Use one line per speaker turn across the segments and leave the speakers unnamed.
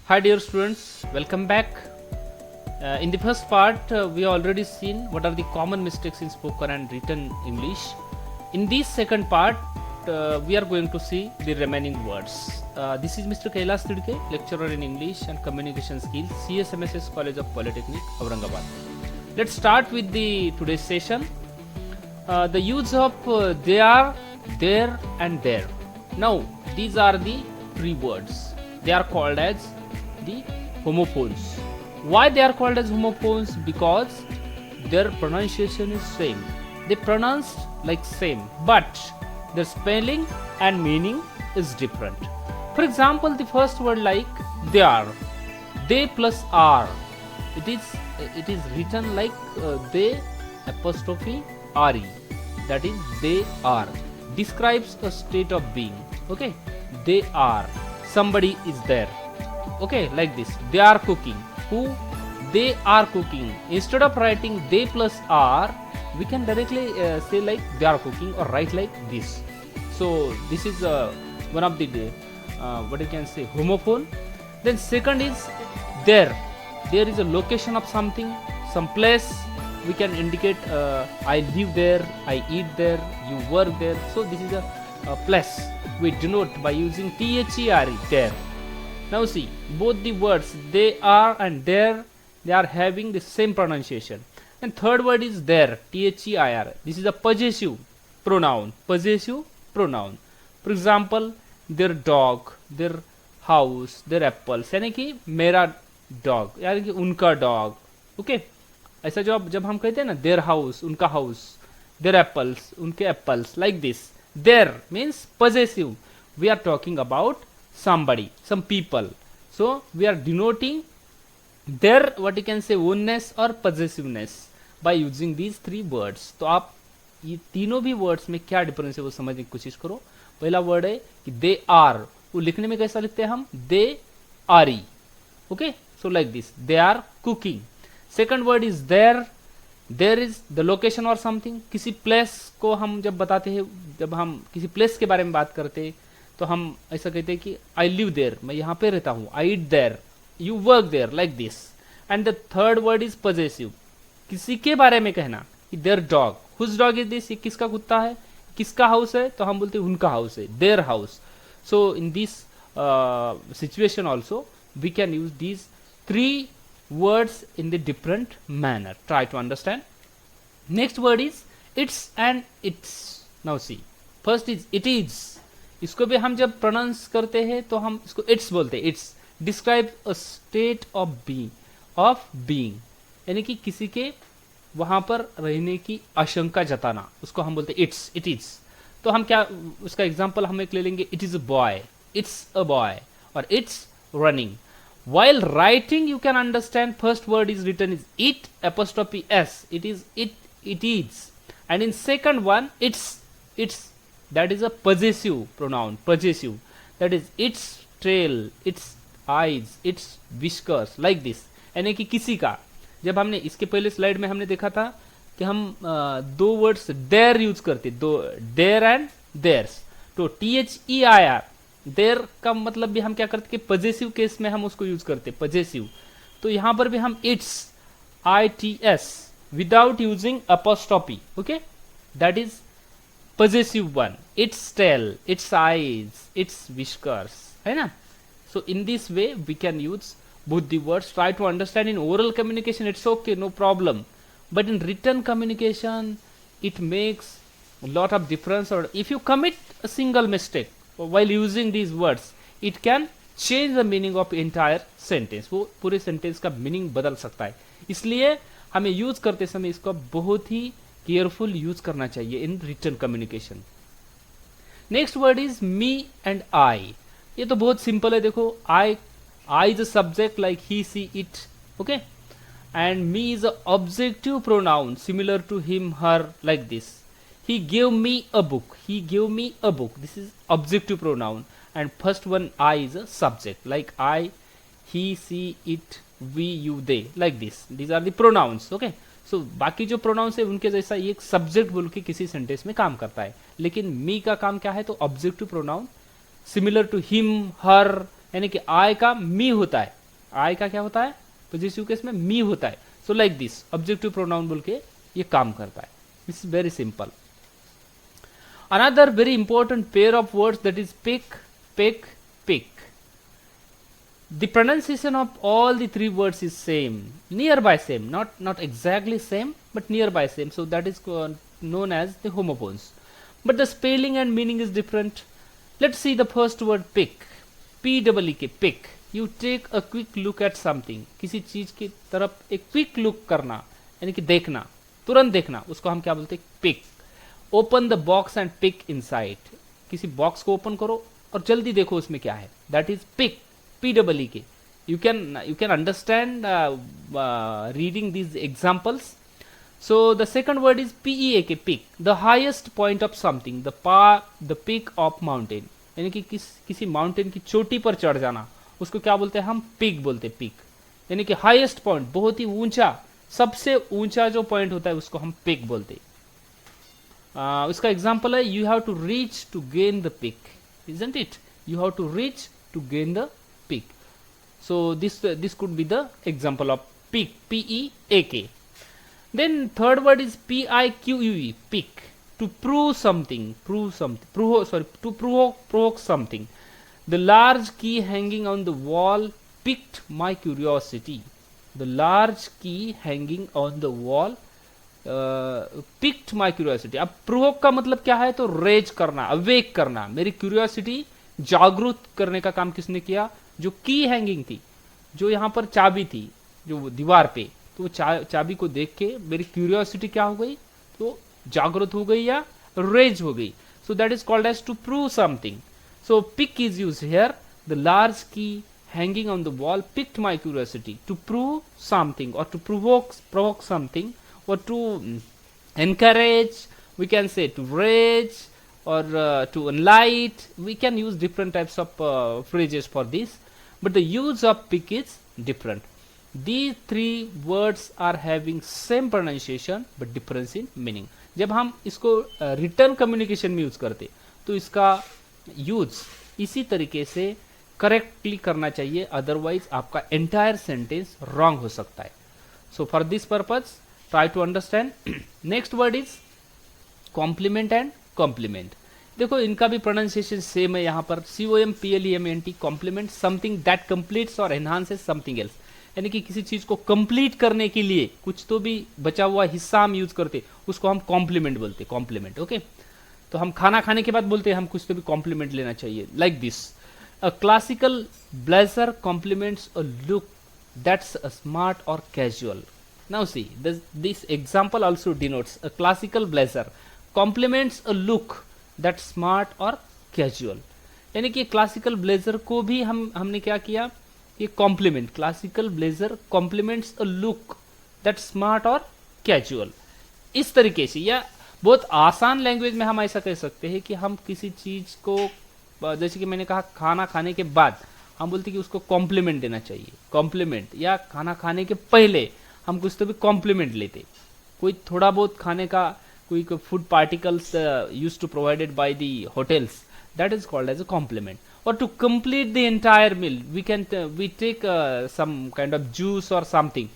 Hi dear students, welcome back. In the first part, we already seen what are the common mistakes in spoken and written English. In this second part, we are going to see the remaining words. This is Mr. Kailas Tidke, lecturer in English and Communication Skills, CSMSS College of Polytechnic, Aurangabad. Let's start with the today's session. The use of they are, there and there. Now, these are the three words. They are called as the homophones. Why they are called as homophones? Because their pronunciation is same. They pronounced like same, but their spelling and meaning is different. For example, the first word like they are, they plus are. It is written like they apostrophe re. That is they are. Describes a state of being. Okay, they are. Somebody is there. Okay, like this. They are cooking. Who? They are cooking. Instead of writing they plus are, we can directly say like they are cooking or write like this. So this is one of the what you can say homophone. Then second is there. There is a location of something, some place. We can indicate I live there, I eat there, you work there. So this is a place. We denote by using there, there. Now see, both the words they are and there, they are having the same pronunciation. And third word is there, there. This is a possessive pronoun. Possessive pronoun. For example, their dog, their house, their apples. यानी कि मेरा dog, यानी कि उनका dog. Okay? ऐसा जब हम कहते हैं ना their house, उनका house, their apples, उनके apples, like this. There means possessive. We are talking about somebody, some people. So we are denoting their what you can say oneness or possessiveness by using these three words. तो आप ये तीनों भी words में क्या difference है वो समझने की कोशिश करो. पहला वर्ड है कि दे आर, वो लिखने में कैसा लिखते हैं हम, they are. Okay, so like this, they are cooking. Second word is there. There is the location और समथिंग. किसी प्लेस को हम जब बताते हैं, जब हम किसी प्लेस के बारे में बात करते हैं तो हम ऐसा कहते हैं कि आई लिव देयर, मैं यहाँ पे रहता हूँ. I eat there, you work there, like this. And the third word is possessive. किसी के बारे में कहना कि their dog. Whose dog is this, ये किसका कुत्ता है, किसका हाउस है, तो हम बोलते हैं उनका हाउस है, their house. So in this situation also we can use these three words in the different manner. Try to understand. Next word is it's and its. Now see, first is it is. इसको भी हम जब pronounce करते हैं तो हम इसको it's बोलते हैं. It's describe a state of being, यानी कि किसी के वहां पर रहने की आशंका जताना, उसको हम बोलते हैं it's, it is. तो हम क्या उसका एग्जाम्पल हम एक ले लेंगे. It is a boy, it's a boy, और it's running. While writing, you can understand first word is written is it apostrophe s. It is it, it is. And in second one, it's that is a possessive pronoun. Possessive. That is its tail, its eyes, its whiskers, like this. यानी कि किसी का. जब हमने इसके पहले slide में हमने देखा था कि हम दो वर्ड्स देयर यूज करते, दो देयर एंड देयर्स. तो THEIR देर का मतलब भी हम क्या करते कि पॉजेसिव केस में हम उसको यूज करते, पॉजेसिव. तो यहां पर भी हम its ITS without using apostrophe. Okay, that is possessive one. Its tail, its eyes, its whiskers, है ना. So in this way we can use both the words. Try to understand. In oral communication it's okay, no problem, but in written communication it makes lot of difference. और if you commit a single mistake while using these words, it can change the meaning of entire sentence. वो पूरे sentence का meaning बदल सकता है. इसलिए हमें use करते समय इसको बहुत ही केयरफुल यूज करना चाहिए in written communication. Next word is me and I. ये तो बहुत सिंपल है. देखो, I is a subject like he see it. Okay, and me is a objective pronoun similar to him her, like this. He gave me a book. He gave me a book. This is objective pronoun. And first one I is a subject. Like I, he, she, it, we, you, they. Like this. These are the pronouns. Okay. So बाकी जो pronouns है उनके जैसा ये एक subject बोल के किसी sentence में काम करता है. लेकिन me का काम क्या है, तो objective pronoun similar to him, her, यानी कि I का me होता है. आई का क्या होता है, पॉजिटिव केस में मी होता है. So like this objective pronoun बोल के ये काम करता है. This is very simple. Another very important pair of words that is pick, pick, pick. The pronunciation of all the three words is same, nearby same, not exactly same, but nearby same. So that is known as the homophones. But the spelling and meaning is different. Let's see the first word pick. P-E-E-K, pick. You take a quick look at something. किसी चीज की तरफ एक quick look करना, यानी कि देखना, तुरंत देखना, उसको हम क्या बोलते हैं, pick. Open the box and pick inside. किसी बॉक्स को ओपन करो और जल्दी देखो उसमें क्या है. That is pick. P-E-E-K. You can understand reading these examples. So the second word is P-E-A-K, peak. The highest point of something. The peak of mountain. यानी कि किसी माउंटेन की चोटी पर चढ़ जाना, उसको क्या बोलते हैं हम, पीक बोलते हैं. पीक यानी कि हाईएस्ट पॉइंट, बहुत ही ऊंचा, सबसे ऊंचा जो पॉइंट होता है उसको हम पीक बोलते हैं. उसका एग्जांपल है, you have to reach to gain the peak, isn't it? You have to reach to gain the peak. So this could be the example of peak, P-E-A-K. Then third word is P-I-Q-U-E, peak. To prove something, to provoke something. The large key hanging on the wall piqued my curiosity. The large key hanging on the wall piqued my curiosity. अब provoke का मतलब क्या है, तो raise करना, awake करना. मेरी curiosity जागरूक करने का काम किसने किया, जो की हैंगिंग थी, जो यहाँ पर चाबी थी जो दीवार पे, तो वो चाबी को देख के मेरी क्यूरियोसिटी क्या हो गई, तो जागरूक हो गई या रेज हो गई. So that is called as to prove something. So pique is use here. The large key hanging on the wall piqued my curiosity to prove something or to provoke something or to encourage, we can say to raise or to enlight. We can use different types of phrases for this, but the use of pick is different. These three words are having same pronunciation but difference in meaning. जब हम इसको return communication में use करते तो इसका use इसी तरीके से करेक्टली करना चाहिए, अदरवाइज आपका एंटायर सेंटेंस रॉन्ग हो सकता है. So for this purpose try to understand. Next word is complement and compliment. देखो इनका भी प्रोनाउंसिएशन सेम है यहाँ पर, COMPLEMENT, complement, something that completes और एनहांसेस समथिंग एल्स. यानी कि किसी चीज को कंप्लीट करने के लिए कुछ तो भी बचा हुआ हिस्सा हम यूज करते, उसको हम कॉम्प्लीमेंट बोलते, कॉम्प्लीमेंट. ओके, तो हम खाना खाने के बाद बोलते हैं हम कुछ तो भी कॉम्प्लीमेंट लेना चाहिए. Like this, a classical blazer compliments a look that's smart और casual. Now see this example also denotes a classical blazer compliments a look that smart और कैजुअल. यानी कि क्लासिकल ब्लेजर को भी हमने क्या किया, ये complement, classical blazer compliments a look that smart और कैजुअल. इस तरीके से, या बहुत आसान लैंग्वेज में हम ऐसा कह सकते हैं कि हम किसी चीज को, जैसे कि मैंने कहा खाना खाने के बाद हम बोलते कि उसको कॉम्प्लीमेंट देना चाहिए, कॉम्प्लीमेंट. या खाना खाने के पहले हम कुछ तो भी कॉम्प्लीमेंट लेते, कोई थोड़ा बहुत खाने का, कोई food particles used to provided by the hotels, that is called as a compliment. Or to complete the entire meal, we take some kind of juice or something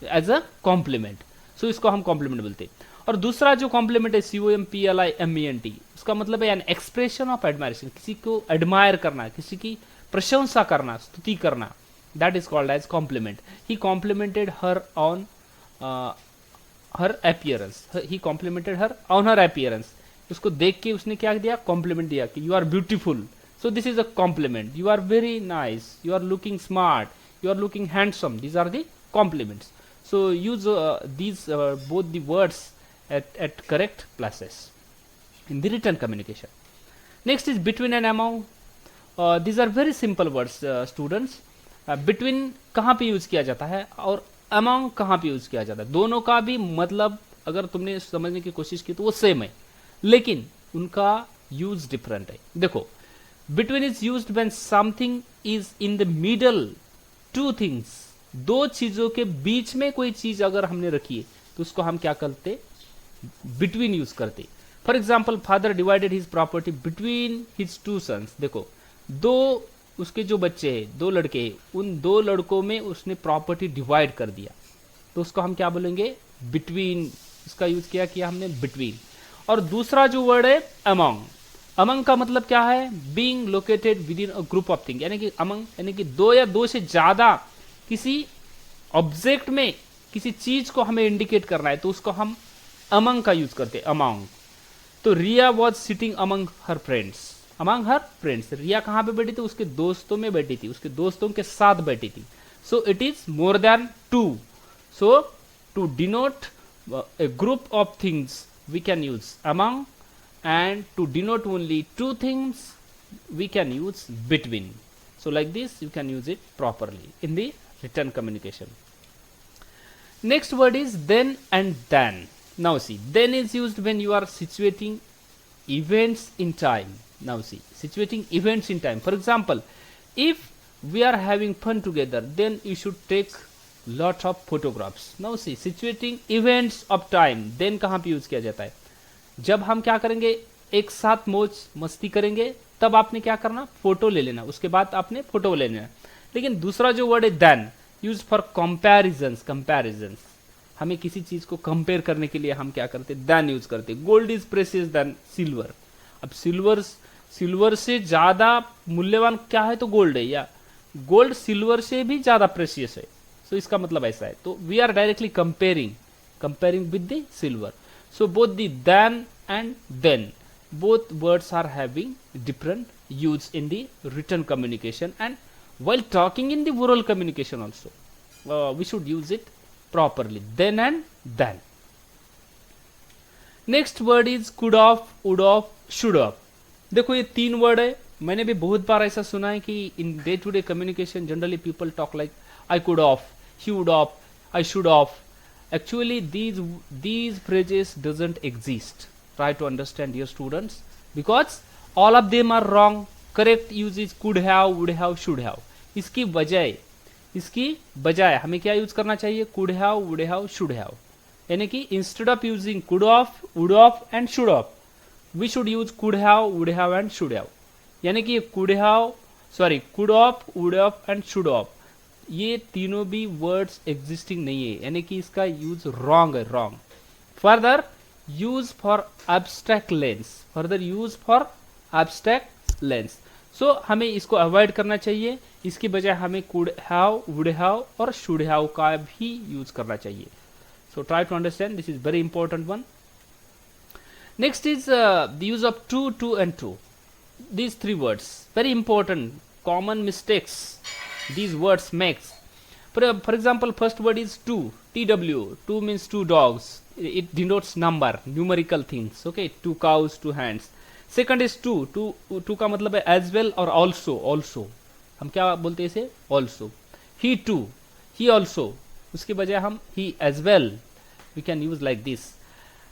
as a compliment. So इसको हम compliment बोलते. और दूसरा जो compliment है COMPLIMENT, उसका मतलब है an expression of admiration, किसी को admire करना, किसी की प्रशंसा करना, स्तुति करना, that is called as compliment. He complimented her on her appearance. He complimented her on her appearance. उसको देख के उसने क्या दिया, कॉम्प्लीमेंट दिया कि you are beautiful. So this is a compliment. You are very nice, you are looking smart, you are looking handsome. These are the compliments. So use these both the words at correct places in the written communication. Next is between and among. These are very simple words, students. Between कहाँ पे use किया जाता है और among कहाँ पे use किया जाता है. दोनों का भी मतलब अगर तुमने समझने की कोशिश की तो वो सेम है, लेकिन उनका यूज डिफरेंट है. देखो, between is used when something is in the middle two things. दो चीजों के बीच में कोई चीज अगर हमने रखी है तो उसको हम क्या करते, between यूज करते. For example, father divided his property between his two sons. देखो, दो उसके जो बच्चे हैं, 2 लड़के हैं, उन 2 लड़कों में उसने प्रॉपर्टी डिवाइड कर दिया, तो उसको हम क्या बोलेंगे, बिटवीन, इसका यूज किया हमने बिटवीन। और दूसरा जो वर्ड है अमंग, अमंग का मतलब क्या है, being located with in a group of thing, यानी कि अमंग यानी कि 2 या 2 से ज्यादा किसी ऑब्जेक्ट में किसी चीज को हमें इंडिकेट करना है, तो उसको हम अमंग का यूज करते हैं, अमंग। तो Riya was sitting among her friends, among her friends, Riya कहां पे बैठी थी, उसके दोस्तों में बैठी थी, उसके दोस्तों के साथ बैठी थी। So it is more than 2। So to denote a group of things we can use among, and to denote only 2 things we can use between. So like this you can use it properly in the written communication. Next word is then and then. Now see, then is used when you are situating events in time. Now see, situating events in time. For example, if we are having fun together, then you should take lot of photographs. Now see, situating events of time, then कहाँ पे use किया जाता है, जब हम क्या करेंगे, एक साथ मौज मस्ती करेंगे, तब आपने क्या करना, फोटो ले लेना, उसके बाद आपने फोटो ले लेना। लेकिन दूसरा जो वर्ड है than, use for comparisons, comparisons, हमें किसी चीज को कंपेयर करने के लिए हम क्या करते, देन यूज करते। Gold is precious than silver, अब सिल्वर से ज्यादा मूल्यवान क्या है, तो गोल्ड है, या गोल्ड सिल्वर से भी ज्यादा प्रेशियस है। तो इसका मतलब ऐसा है, तो we are directly comparing with the silver. So both the then and than, both words are having different use in the written communication, and while talking in the oral communication also we should use it properly, then and then. Next word is could have, would have, should have. देखो ये 3 word है, मैंने भी बहुत बार ऐसा सुना है कि in day to day communication generally people talk like I could have, he would have, I should have. Actually these phrases doesn't exist. Try to understand, dear students, because all of them are wrong. Correct use is could have, would have, should have. इसकी बजाय हमें क्या use करना चाहिए, could have, would have, should have, यानी कि instead of using could have, would have and should have, we should use could have, would have and should have. यानी कि could have, could have, would have and should have, ये तीनों भी words existing नहीं है, यानी कि इसका यूज रॉन्ग है, wrong. Further use for abstract lens, so हमें इसको अवॉइड करना चाहिए, इसकी बजाय हमें कुड हैव, वुड हैव और शुड हैव का भी यूज करना चाहिए। So try to understand, this is very important one. Next is the use of to and to, these 3 words very important, common mistakes these words makes. For example, first word is two, two means 2 dogs, it denotes number, numerical things, okay, 2 cows, 2 hands. Second is two का मतलब है as well और also, हम क्या बोलते हैं इसे, also. He too, he also, उसके बजाय हम he as well, we can use like this.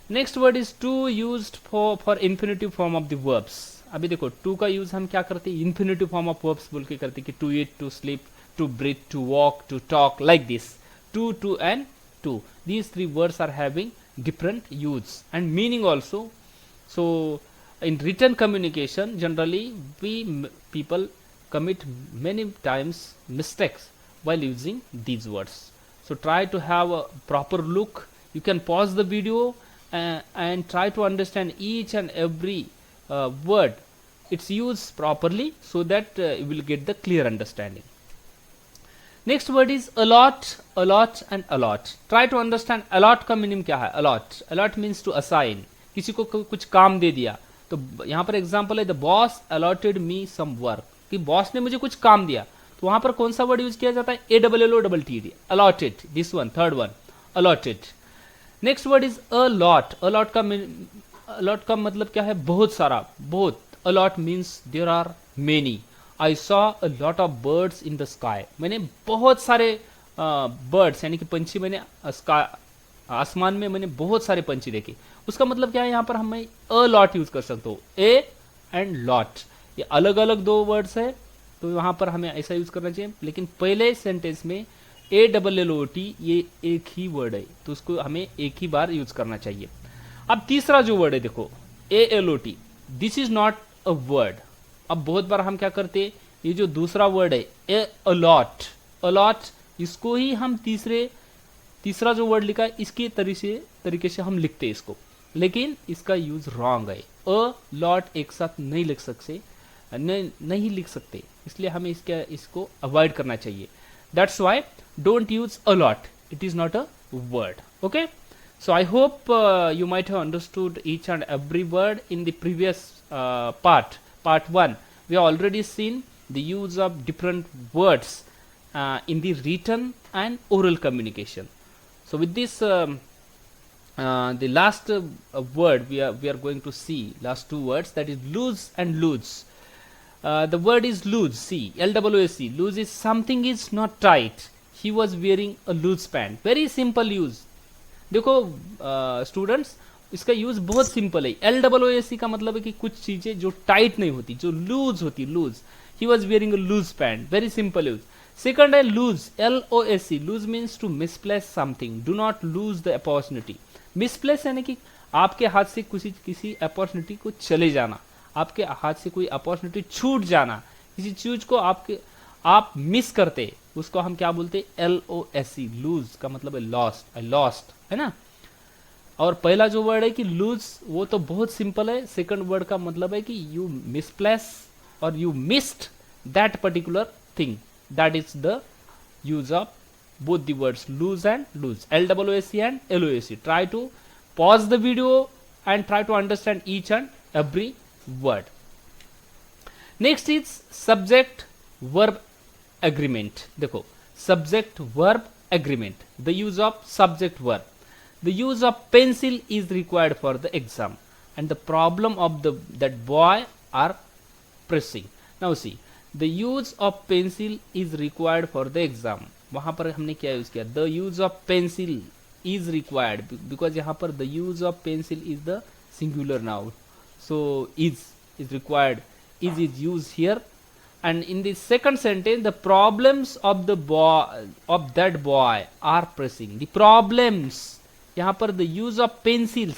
Next word is to used for infinitive form of the verbs. अभी देखो टू का यूज हम क्या करते हैं, इन्फिनिटिव फॉर्म ऑफ वर्ब्स बोल के करते हैं कि to eat, to sleep, to breathe, to walk, to talk, like this. To and to, these 3 words are having different use and meaning also. So in written communication generally people commit many times mistakes while using these words. So try to have a proper look. You can pause the video and try to understand each and every word, its use properly, so that you will get the clear understanding. Next word is allot, and allot. Try to understand allot का meaning क्या है. Allot means to assign. किसी को कुछ काम दे दिया, तो यहाँ पर एग्जाम्पल है the boss allotted me some work, कि बॉस ने मुझे कुछ काम दिया, तो वहां पर कौन सा वर्ड यूज किया जाता है, ALLOTTED, allotted. This one, third one, allotted. Next word is a lot. A lot का मतलब क्या है, बहुत सारा, बहुत. A lot means there are many. I saw a lot of birds in the sky. मैंने बहुत सारे बर्ड्स यानी कि पंछी मैंने आसमान में मैंने बहुत सारे पंछी देखे. उसका मतलब क्या है, यहाँ पर हमें अ लॉट यूज कर सकते हो. ए एंड लॉट ये अलग अलग 2 वर्ड्स है, तो वहां पर हमें ऐसा यूज करना चाहिए. लेकिन पहले सेंटेंस में ALLOT ये एक ही वर्ड है, तो उसको हमें एक ही बार यूज करना चाहिए. अब तीसरा जो वर्ड है देखो, ALOT, this is not a word. अब बहुत बार हम क्या करते, ये जो दूसरा वर्ड है ए अलॉट, अलॉट इसको ही हम तीसरा जो वर्ड लिखा है इसके तरीके से हम लिखते हैं इसको, लेकिन इसका यूज रॉन्ग है। अ लॉट एक साथ नहीं लिख सकते, नहीं लिख सकते, इसलिए हमें इसको अवॉइड करना चाहिए। That's why don't use a lot, it is not a word. Okay, so I hope you might have understood each and every word in the previous part 1. We have already seen the use of different words in the written and oral communication. So with this the last word we are going to see, last two words, that is loose and loose. The word is loose, see, LWC, loose is something is not tight. He was wearing a loose pant. Very simple use. देखो students, इसका use बहुत simple है। LWAC का मतलब है कि कुछ चीजें जो टाइट नहीं होती, जो लूज होती, loose. He was wearing a loose pant, very simple use. Second है lose, LOSC, lose means to misplace something, do not lose the opportunity. Misplace यानी कि आपके हाथ से किसी अपॉर्चुनिटी को चले जाना, आपके हाथ से कोई अपॉर्चुनिटी छूट जाना, किसी चीज को आप मिस करते, उसको हम क्या बोलते? LOSC, लूज का मतलब है लॉस्ट, आई लॉस्ट, है ना। और पहला जो वर्ड है कि लूज, वो तो बहुत सिंपल है। सेकंड वर्ड का मतलब है कि यू मिसप्लेस और you missed that particular thing, that is the use of both the words loose and lose, LWAC and LOSC. Try to pause the video and try to understand each and every word. Next is subject verb agreement. देखो, subject verb agreement, the use of subject verb. The use of pencil is required for the exam and the problem of that boy are pressing. Now see, the use of pencil is required for the exam. वहां पर हमने क्या use किया? The use of pencil is required, because यहाँ पर the use of pencil is the singular noun, so is required, is used here. And in the second sentence, the problems of that boy are pressing. The problems, यहाँ पर the use of pencils,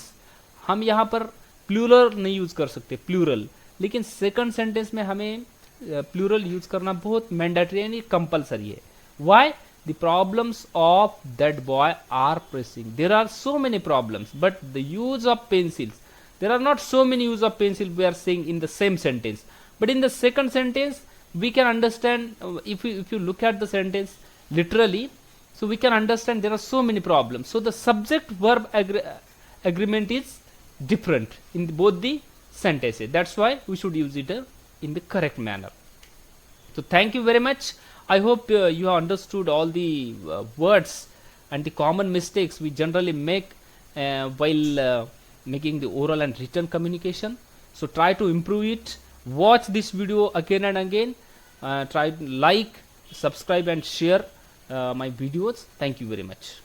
हम यहाँ पर plural नहीं use कर सकते, plural, लेकिन second sentence में हमें प्लूरल यूज करना बहुत मैंडेटरी यानी कंपलसरी है। Why? The problems of that boy are pressing. There are so many problems, but the use of pencils, there are not so many use of pencil we are saying in the same sentence, but in the second sentence we can understand, if you look at the sentence literally, so we can understand there are so many problems. So the subject verb agreement is different in both the sentences. That's why we should use it in the correct manner. So thank you very much. I hope you have understood all the words and the common mistakes we generally make while making the oral and written communication. So try to improve it. Watch this video again and again. Try to like, subscribe and share my videos. Thank you very much.